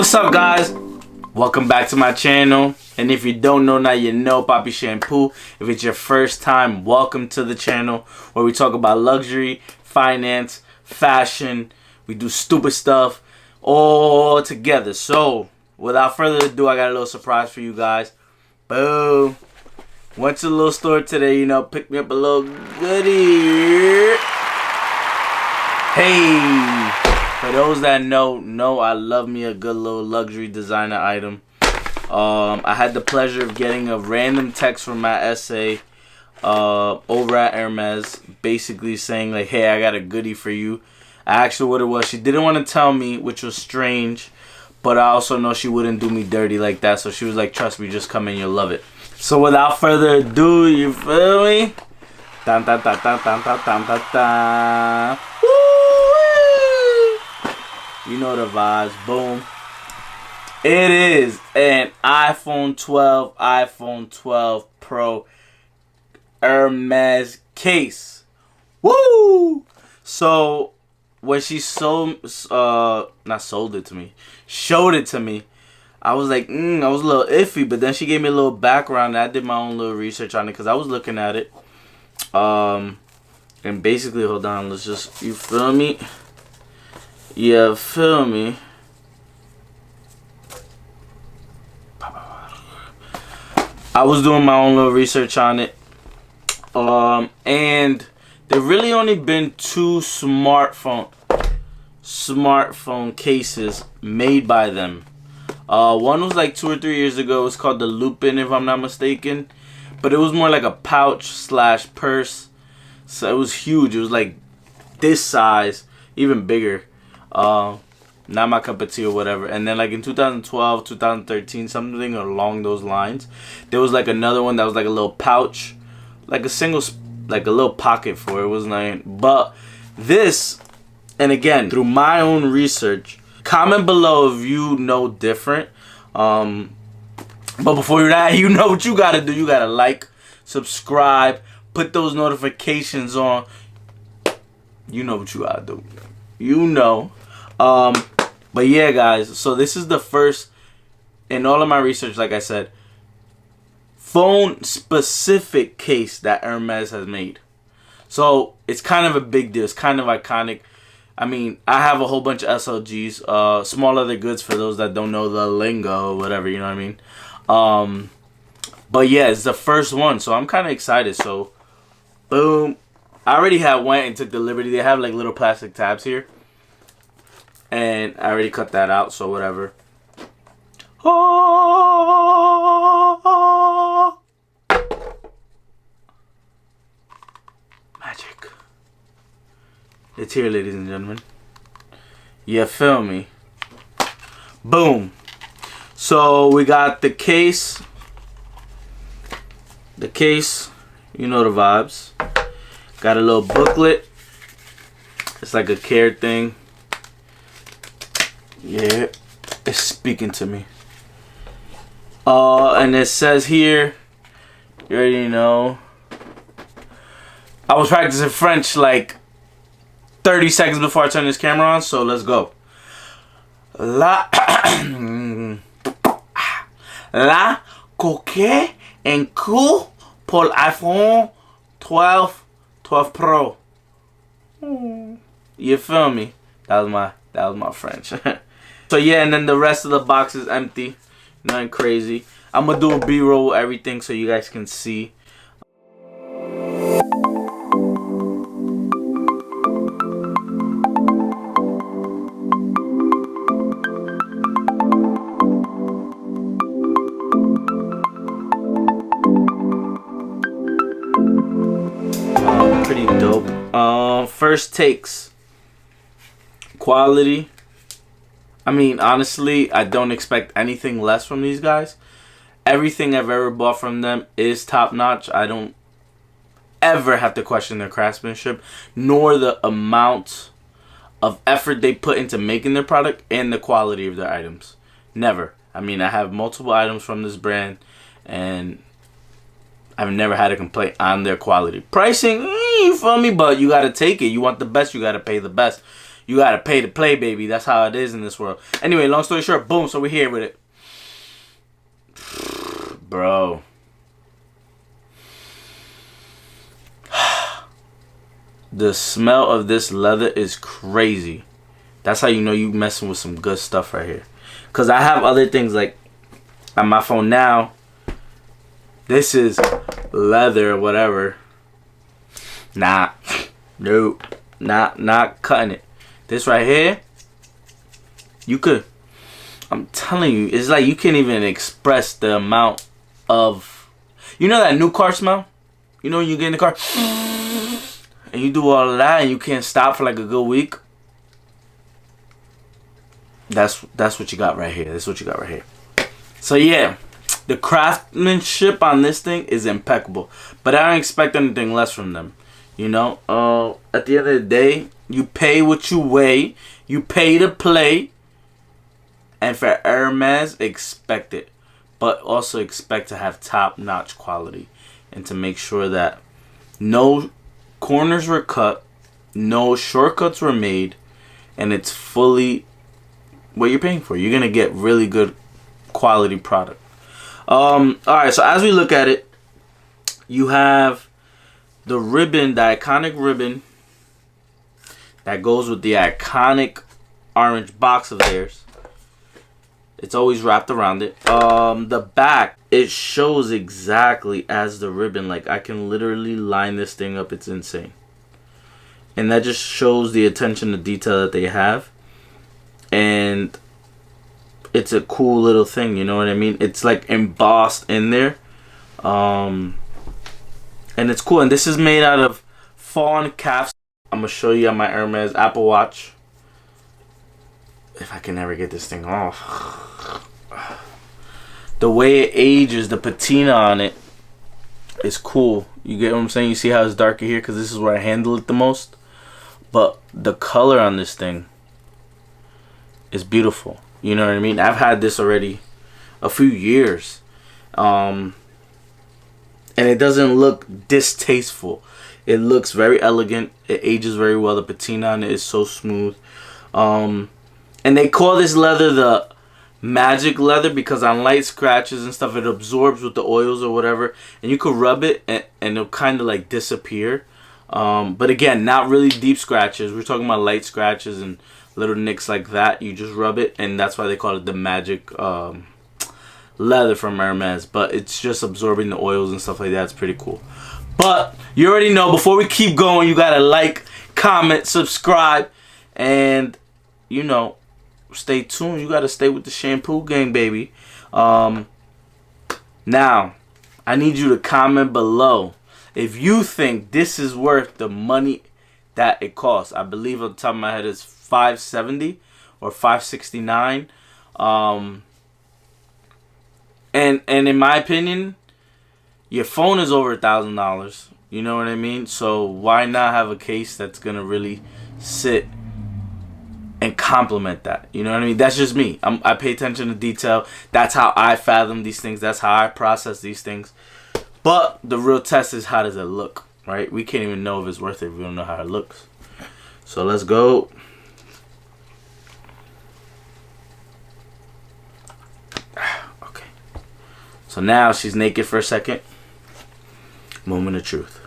What's up, guys? Welcome back to my channel. And if you don't know, now you know, Papii Shampoo. If it's your first time, welcome to the channel where we talk about luxury, finance, fashion. We do stupid stuff all together. So without further ado, I got a little surprise for you guys. Boom. Went to the little store today, picked me up a little goodie. Hey, for those that know I love me a good little luxury designer item. I had the pleasure of getting a random text from my essay over at Hermes, basically saying like, hey, I got a goodie for you. I asked her what it was. She didn't want to tell me, which was strange, but I also know she wouldn't do me dirty like that. So she was like, trust me, just come in, you'll love it. So without further ado, you feel me? Dun, dun, dun, dun, dun, dun, dun, dun, dun. You know the vibes. Boom. It is an iPhone 12 Pro Hermes case. Woo! So when she showed it to me, I was like, I was a little iffy, but then she gave me a little background and I did my own little research on it because I was looking at it. And basically, hold on, let's just, you feel me? Yeah, feel me? I was doing my own little research on it. And there really only been two smartphone cases made by them. One was like 2 or 3 years ago. It was called the Lupin, if I'm not mistaken. But it was more like a pouch / purse. So it was huge. It was like this size, even bigger. Not my cup of tea or whatever. And then like in 2012, 2013, something along those lines, there was like another one that was like a little pouch, like a little pocket for it. It was nice. But this, and again, through my own research, comment below if you know different. But before that, you know what you gotta do. You gotta like, subscribe, put those notifications on. You know what you gotta do. You know. But yeah, guys. So this is the first, in all of my research, like I said, phone-specific case that Hermes has made. So it's kind of a big deal. It's kind of iconic. I mean, I have a whole bunch of SLGs, small leather goods for those that don't know the lingo or whatever, you know what I mean? But yeah, it's the first one, so I'm kind of excited. So, boom. I already went and took the liberty. They have like little plastic tabs here. And I already cut that out, so whatever. Oh, magic. It's here, ladies and gentlemen. You feel me? Boom. So we got the case. The case, you know the vibes. Got a little booklet. It's like a care thing. Yeah, it's speaking to me. And it says here, you already know. I was practicing French like 30 seconds before I turn this camera on, so let's go. La coquette en cool pour iPhone 12 Pro. You feel me? That was my French. So yeah, and then the rest of the box is empty. Nothing crazy. I'm gonna do a B-roll with everything so you guys can see. Pretty dope. First takes. Quality. I mean, honestly, I don't expect anything less from these guys. Everything I've ever bought from them is top notch. I don't ever have to question their craftsmanship, nor the amount of effort they put into making their product and the quality of their items. Never. I mean, I have multiple items from this brand, and I've never had a complaint on their quality. Pricing, you feel me? But you gotta take it. You want the best, you gotta pay the best. You gotta pay to play, baby. That's how it is in this world. Anyway, long story short, boom. So we're here with it, bro. The smell of this leather is crazy. That's how you know you messing with some good stuff right here. Cause I have other things like on my phone now. This is leather or whatever. Nah, nope, not cutting it. This right here, you could. I'm telling you, it's like you can't even express the amount of. You know that new car smell? You know when you get in the car and you do all of that and you can't stop for like a good week. That's what you got right here. That's what you got right here. So yeah, the craftsmanship on this thing is impeccable. But I don't expect anything less from them. You know, at the end of the day, you pay what you weigh. You pay to play. And for Hermes, expect it. But also expect to have top-notch quality. And to make sure that no corners were cut. No shortcuts were made. And it's fully what you're paying for. You're going to get really good quality product. Alright, so as we look at it, you have the ribbon, the iconic ribbon that goes with the iconic orange box of theirs. It's always wrapped around it. The back, it shows exactly as the ribbon. Like, I can literally line this thing up. It's insane. And that just shows the attention to detail that they have. And it's a cool little thing, you know what I mean? It's like embossed in there. And it's cool. And this is made out of fawn calf. I'm going to show you on my Hermes Apple Watch. If I can ever get this thing off. The way it ages, the patina on it is cool. You get what I'm saying? You see how it's darker here? Because this is where I handle it the most. But the color on this thing is beautiful. You know what I mean? I've had this already a few years. And it doesn't look distasteful. It looks very elegant. It ages very well. The patina on it is so smooth. And they call this leather the magic leather because on light scratches and stuff, it absorbs with the oils or whatever. And you could rub it and it'll kind of like disappear. But again, not really deep scratches. We're talking about light scratches and little nicks like that. You just rub it, and that's why they call it the magic leather from Hermes. But it's just absorbing the oils and stuff like that. It's pretty cool. But you already know, before we keep going, you gotta like, comment, subscribe, and you know, stay tuned. You gotta stay with the shampoo gang, baby. Now I need you to comment below if you think this is worth the money that it costs. I believe on the top of my head it's $570 or $569. And in my opinion, your phone is over $1,000. You know what I mean? So why not have a case that's gonna really sit and complement that? You know what I mean? That's just me. I pay attention to detail. That's how I fathom these things. That's how I process these things. But the real test is, how does it look, right? We can't even know if it's worth it if we don't know how it looks. So let's go. Okay. So now she's naked for a second. Moment of truth.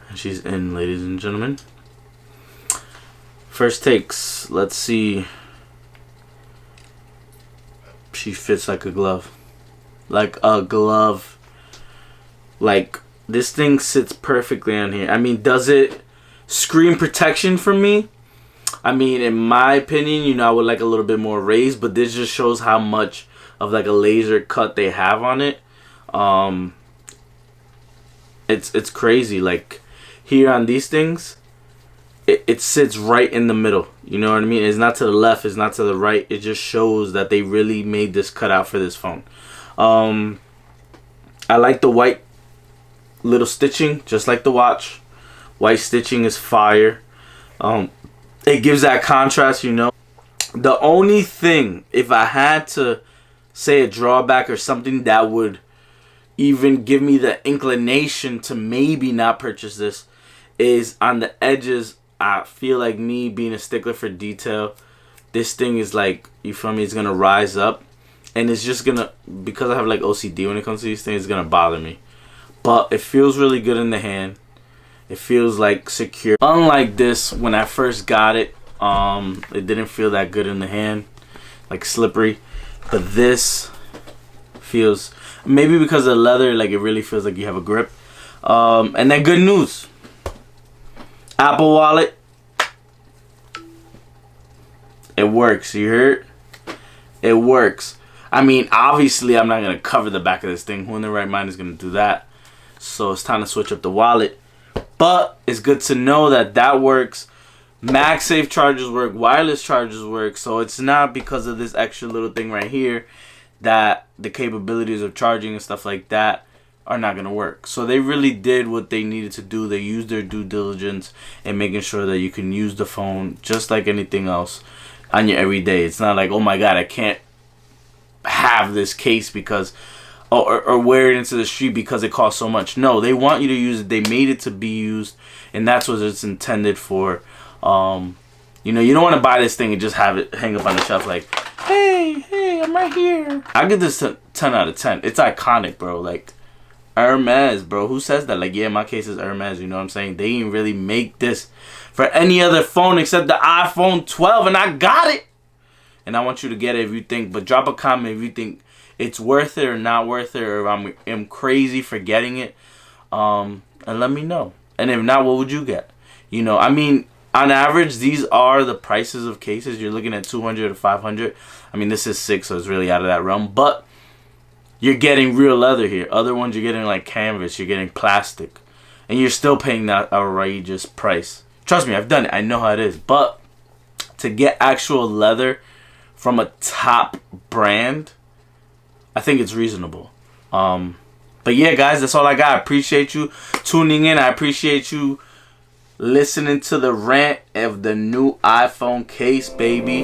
And she's in, ladies and gentlemen. First takes. Let's see. She fits like a glove. Like a glove. Like, this thing sits perfectly on here. I mean, does it screen protection for me? I mean, in my opinion, you know, I would like a little bit more raised, but this just shows how much of like a laser cut they have on it. It's crazy. Like, here on these things, it sits right in the middle. You know what I mean? It's not to the left, it's not to the right. It just shows that they really made this cutout for this phone. I like the white little stitching, just like the watch. White stitching is fire. It gives that contrast, you know. The only thing, if I had to say a drawback or something that would even give me the inclination to maybe not purchase this is on the edges. I feel like, me being a stickler for detail, this thing is like, you feel me, it's gonna rise up, and it's just gonna, because I have like OCD when it comes to these things, it's gonna bother me. But it feels really good in the hand. It feels like secure. Unlike this, when I first got it, it didn't feel that good in the hand, like slippery. But this feels, maybe because of the leather, like it really feels like you have a grip. And then good news, Apple Wallet, it works. You heard? It works. I mean, obviously I'm not gonna cover the back of this thing. Who in their right mind is gonna do that? So it's time to switch up the wallet. But it's good to know that that works. MagSafe chargers work, wireless chargers work. So it's not because of this extra little thing right here that the capabilities of charging and stuff like that are not going to work. So they really did what they needed to do. They used their due diligence in making sure that you can use the phone just like anything else on your everyday. It's not like, oh my God, I can't have this case because, or wear it into the street because it costs so much. No, they want you to use it. They made it to be used, and that's what it's intended for. You know, you don't want to buy this thing and just have it hang up on the shelf like, hey, I'm right here. I give this 10 out of 10. It's iconic, bro. Like, Hermes, bro. Who says that? Like, yeah, my case is Hermes. You know what I'm saying? They didn't really make this for any other phone except the iPhone 12, and I got it. And I want you to get it if you think, but drop a comment if you think it's worth it or not worth it, or I'm crazy for getting it. And let me know. And if not, what would you get? You know, I mean, on average, these are the prices of cases. You're looking at 200 to 500. I mean, this is 6, so it's really out of that realm. But you're getting real leather here. Other ones, you're getting like canvas. You're getting plastic. And you're still paying that outrageous price. Trust me, I've done it. I know how it is. But to get actual leather from a top brand, I think it's reasonable. But yeah, guys, that's all I got. I appreciate you tuning in. I appreciate you listening to the rant of the new iPhone case, baby.